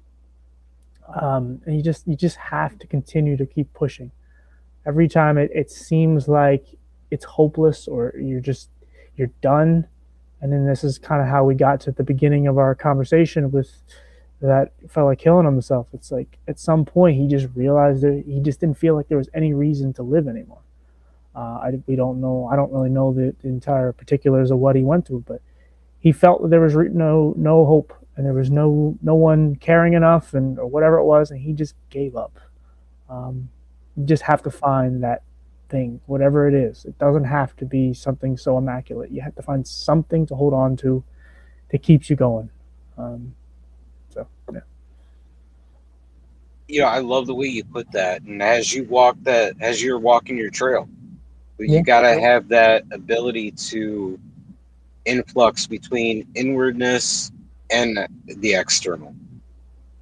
B: And you just have to continue to keep pushing. Every time it seems like it's hopeless, or you're done. And then this is kind of how we got to the beginning of our conversation with that fella killing himself. It's like, at some point he just realized that he just didn't feel like there was any reason to live anymore. We don't know. I don't really know the entire particulars of what he went through, but he felt that there was no hope, and there was no one caring enough, and or whatever it was, and he just gave up. You just have to find that thing, whatever it is. It doesn't have to be something so immaculate. You have to find something to hold on to that keeps you going. So yeah.
A: I love the way you put that. And as you're walking your trail, you
B: Yeah.
A: got to have that ability to influx between inwardness and the external,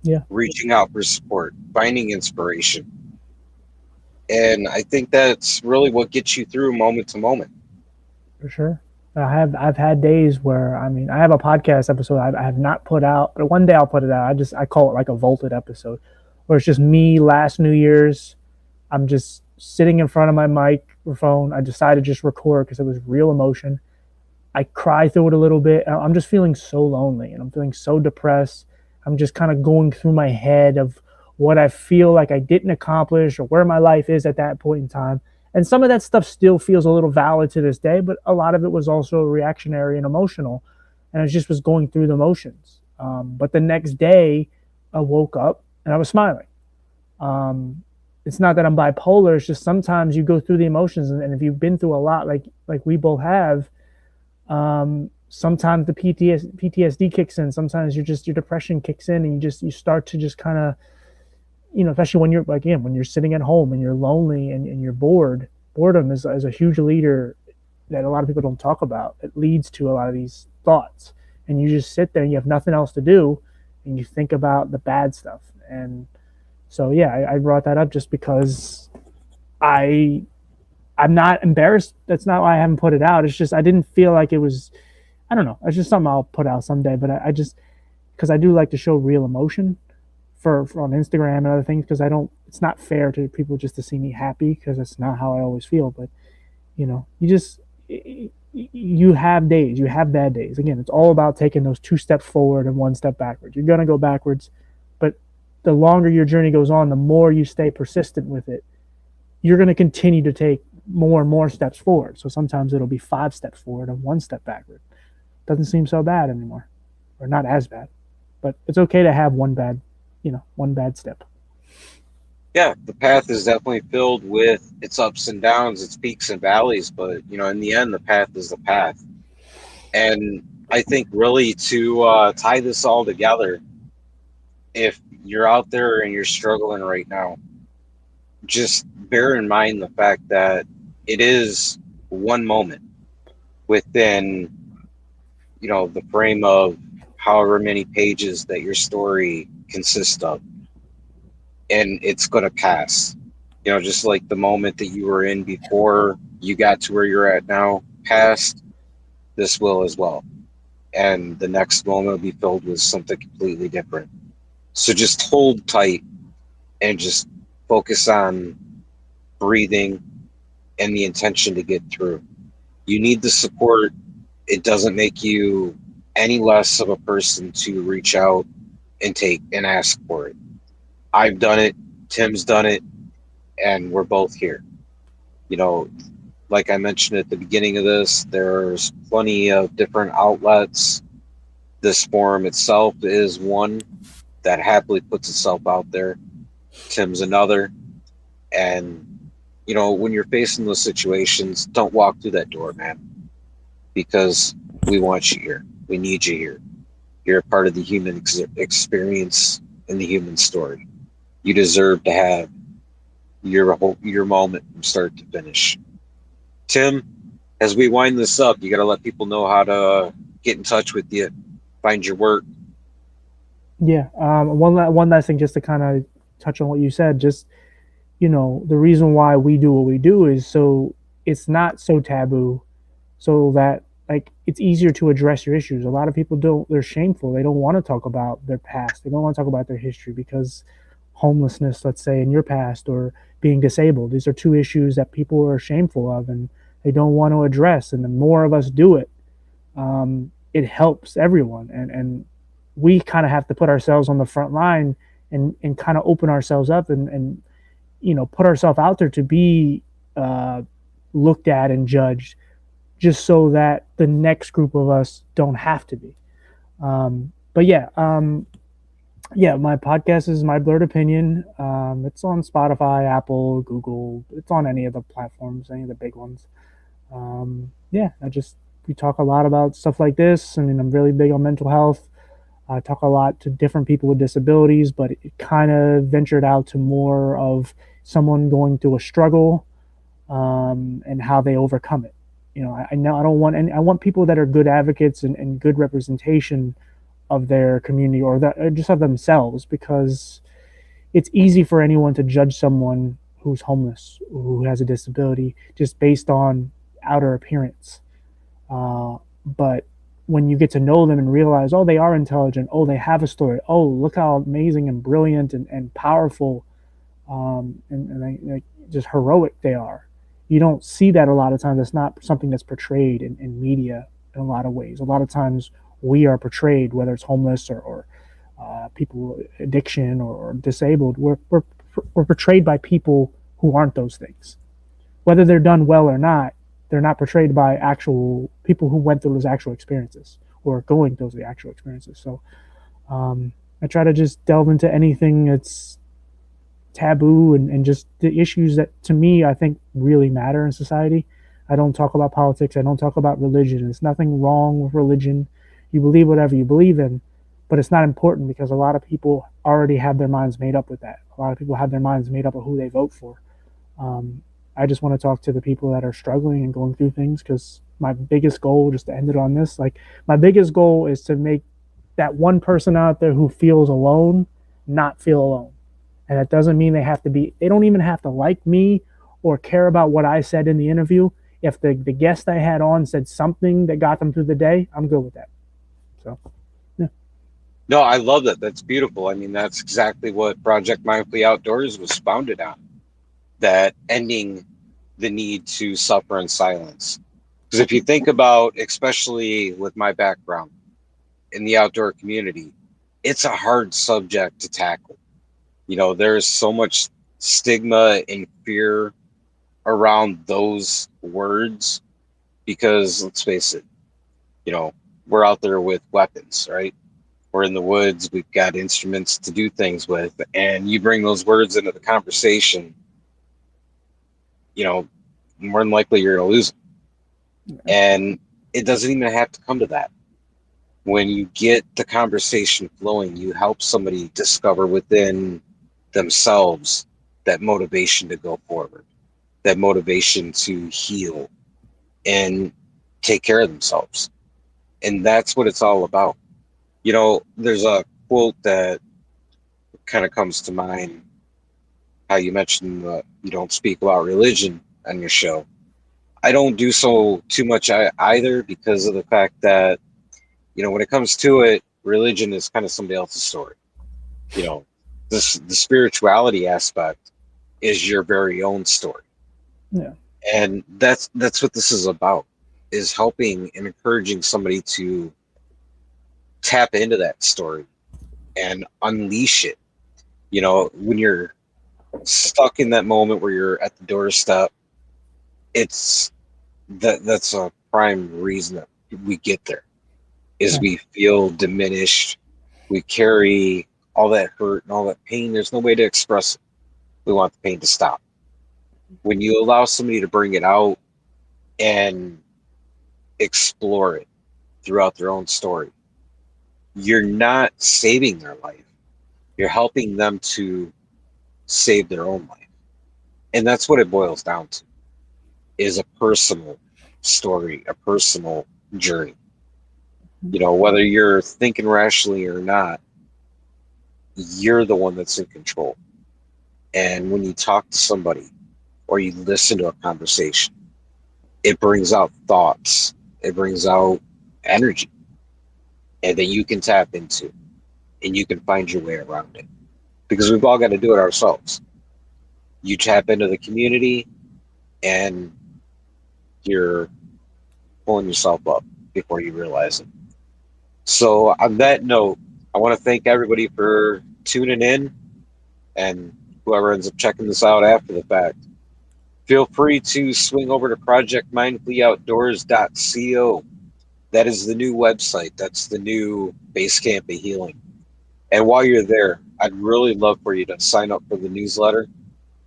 B: Yeah,
A: reaching out for support, finding inspiration. And I think that's really what gets you through moment to moment.
B: for sure. I've had days where, I mean, I have a podcast episode I have not put out, but one day I'll put it out. I call it like a vaulted episode, where it's just me last New Year's. I'm just sitting in front of my microphone. I decided to just record because it was real emotion. I cry through it a little bit. I'm just feeling so lonely, and I'm feeling so depressed. I'm just kind of going through my head of what I feel like I didn't accomplish or where my life is at that point in time. And some of that stuff still feels a little valid to this day, but a lot of it was also reactionary and emotional. And I just was going through the motions. But the next day, I woke up and I was smiling. Um, it's not that I'm bipolar. It's just sometimes you go through the emotions, and if you've been through a lot, like we both have, sometimes the PTSD kicks in. Sometimes your depression kicks in, and you start to just kind of, especially when you're like, again, when you're sitting at home and you're lonely and you're bored. Boredom is a huge leader that a lot of people don't talk about. It leads to a lot of these thoughts, and you just sit there and you have nothing else to do, and you think about the bad stuff. And so yeah, I brought that up just because I I'm not embarrassed. That's not why I haven't put it out. It's just I didn't feel like it was. I don't know. It's just something I'll put out someday. But I just because I do like to show real emotion for on Instagram and other things, because I don't. It's not fair to people just to see me happy, because that's not how I always feel. But you just you have days, you have bad days. Again, it's all about taking those 2 steps forward and 1 step backwards. You're gonna go backwards, but the longer your journey goes on, the more you stay persistent with it, you're going to continue to take more and more steps forward. So sometimes it'll be 5 steps forward and 1 step backward. Doesn't seem so bad anymore, or not as bad, but it's okay to have one bad step.
A: Yeah, the path is definitely filled with its ups and downs, its peaks and valleys, but in the end, the path is the path. And I think really to tie this all together, if you're out there and you're struggling right now, just bear in mind the fact that it is one moment within, the frame of however many pages that your story consists of, and it's going to pass. Just like the moment that you were in before you got to where you're at now passed, this will as well. And the next moment will be filled with something completely different. So just hold tight and just focus on breathing and the intention to get through. You need the support. It doesn't make you any less of a person to reach out and take and ask for it. I've done it, Tim's done it, and we're both here. You know, like I mentioned at the beginning of this, there's plenty of different outlets. This forum itself is one that happily puts itself out there. Tim's another. And, when you're facing those situations, don't walk through that door, man, because we want you here. We need you here. You're a part of the human experience and the human story. You deserve to have your moment from start to finish. Tim, as we wind this up, you got to let people know how to get in touch with you, find your work.
B: Yeah. One last thing, just to kind of touch on what you said. Just the reason why we do what we do is so it's not so taboo, so that like it's easier to address your issues. A lot of people don't. They're shameful. They don't want to talk about their past. They don't want to talk about their history because homelessness, let's say, in your past, or being disabled. These are two issues that people are shameful of and they don't want to address. And the more of us do it, it helps everyone. And we kind of have to put ourselves on the front line and kind of open ourselves up and put ourselves out there to be looked at and judged, just so that the next group of us don't have to be. But yeah, my podcast is My Blurred Opinion. It's on Spotify, Apple, Google. It's on any of the platforms, any of the big ones. Yeah, we talk a lot about stuff like this. I mean, I'm really big on mental health. I talk a lot to different people with disabilities, but it kind of ventured out to more of someone going through a struggle, and how they overcome it. I know I don't want any. I want people that are good advocates and good representation of their community, or that just of themselves, because it's easy for anyone to judge someone who's homeless, who has a disability, just based on outer appearance. But when you get to know them and realize, oh, they are intelligent, oh, they have a story, oh, look how amazing and brilliant and powerful, and just heroic they are. You don't see that a lot of times. It's not something that's portrayed in media in a lot of ways. A lot of times we are portrayed, whether it's homeless or people addiction or disabled, we're portrayed by people who aren't those things. Whether they're done well or not, they're not portrayed by actual people who went through those actual experiences or going through the actual experiences. So I try to just delve into anything that's taboo and just the issues that to me I think really matter in society. I don't talk about politics. I don't talk about religion. There's nothing wrong with religion. You believe whatever you believe in, but it's not important because a lot of people already have their minds made up with that. A lot of people have their minds made up of who they vote for. Um, I just want to talk to the people that are struggling and going through things because my biggest goal, just to end it on this, like my biggest goal is to make that one person out there who feels alone not feel alone. And that doesn't mean they don't even have to like me or care about what I said in the interview. If the guest I had on said something that got them through the day, I'm good with that. So, yeah.
A: No, I love that. That's beautiful. I mean, that's exactly what Project Mindfully Outdoors was founded on. That ending the need to suffer in silence. Because if you think about, especially with my background in the outdoor community, it's a hard subject to tackle. You know, there's so much stigma and fear around those words because let's face it, you know, we're out there with weapons, right? We're in the woods, we've got instruments to do things with, and you bring those words into the conversation, you know, more than likely you're going to lose them. And it doesn't even have to come to that. When you get the conversation flowing, you help somebody discover within themselves that motivation to go forward, that motivation to heal and take care of themselves. And that's what it's all about. You know, there's a quote that kind of comes to mind how you mentioned you don't speak about religion on your show. I don't do so too much either because of the fact that, you know, when it comes to it, religion is kind of somebody else's story. You know, the spirituality aspect is your very own story.
B: Yeah.
A: And that's what this is about, is helping and encouraging somebody to tap into that story and unleash it. You know, when you're stuck in that moment where you're at the doorstep, it's that's a prime reason that we get there is
B: Yeah.
A: we feel diminished. We carry all that hurt and all that pain. There's no way to express it. We want the pain to stop. When you allow somebody to bring it out and explore it throughout their own story, you're not saving their life. You're helping them to save their own life. And that's what it boils down to is a personal story, a personal journey. You know, whether you're thinking rationally or not, you're the one that's in control. And when you talk to somebody or you listen to a conversation, it brings out thoughts, it brings out energy, and that you can tap into and you can find your way around it. Because we've all got to do it ourselves. You tap into the community and you're pulling yourself up before you realize it. So, on that note, I want to thank everybody for tuning in and whoever ends up checking this out after the fact. Feel free to swing over to projectmindfully-outdoors.co. That is the new website. That's the new base camp of healing. And while you're there, I'd really love for you to sign up for the newsletter,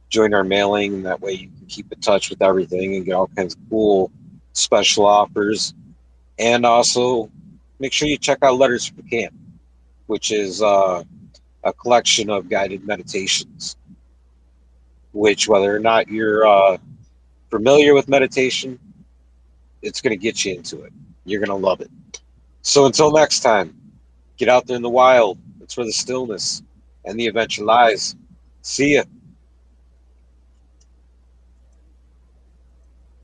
A: join our mailing, and that way you can keep in touch with everything and get all kinds of cool special offers. And also make sure you check out Letters from Camp, which is a collection of guided meditations, which whether or not you're familiar with meditation, it's going to get you into it. You're going to love it. So until next time, get out there in the wild. It's where the stillness and the adventure lies. See ya.